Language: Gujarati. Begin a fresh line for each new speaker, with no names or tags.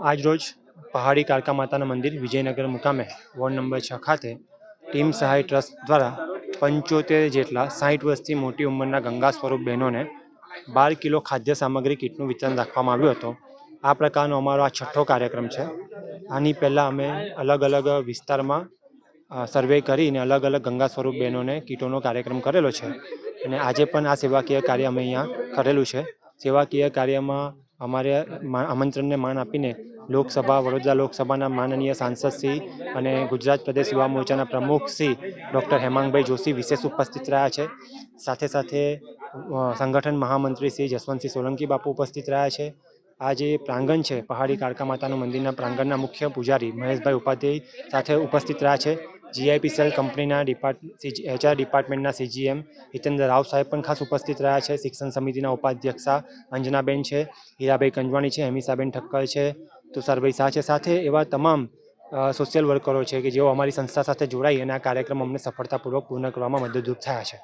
આજરોજ પહાડી કાળકા માતાના મંદિર વિજયનગર મુકામે વોર્ડ નંબર 6 ખાતે ટીમ સહાય ટ્રસ્ટ દ્વારા 75 જેટલા 60 વર્ષથી મોટી ઉંમરના ગંગા સ્વરૂપ બહેનોને 12 કિલો ખાદ્ય સામગ્રી કીટનું વિતરણ રાખવામાં આવ્યું હતું. આ પ્રકારનો અમારો આ છઠ્ઠો કાર્યક્રમ છે. આની પહેલાં અમે અલગ અલગ વિસ્તારમાં સર્વે કરીને અલગ અલગ ગંગા સ્વરૂપ બહેનોને કીટોનો કાર્યક્રમ કરેલો છે અને આજે પણ આ સેવાકીય કાર્ય અમે અહીંયા કરેલું છે. સેવાકીય કાર્યમાં અમારે આમંત્રણને માન આપીને વડોદરા લોકસભાના માનનીય સાંસદ શ્રી અને ગુજરાત પ્રદેશ યુવા મોરચાના પ્રમુખ શ્રી ડૉક્ટર હેમાંગભાઈ જોશી વિશેષ ઉપસ્થિત રહ્યા છે. સાથે સાથે સંગઠન મહામંત્રી શ્રી જસવંતસિંહ સોલંકી બાપુ ઉપસ્થિત રહ્યા છે. આ જે પ્રાંગણ છે પહાડી કાળકા માતાનું મંદિરના પ્રાંગણના મુખ્ય પૂજારી મહેશભાઈ ઉપાધ્યાય સાથે ઉપસ્થિત રહ્યા છે. GIPCL કંપનીના HR ડિપાર્ટમેન્ટના CGM હિતેન્દ્ર રાવ સાહેબ પણ ખાસ ઉપસ્થિત રહ્યા છે. શિક્ષણ સમિતિના ઉપાધ્યક્ષા અંજનાબેન છે, હીરાભાઈ કંજવાણી છે, હેમિસાબેન ઠક્કર છે, તુષારભાઈ શાહ છે. સાથે એવા તમામ સોશિયલ વર્કરો છે કે જેઓ અમારી સંસ્થા સાથે જોડાઈ અને આ કાર્યક્રમ અમને સફળતાપૂર્વક પૂર્ણ કરવામાં મદદરૂપ થયા છે.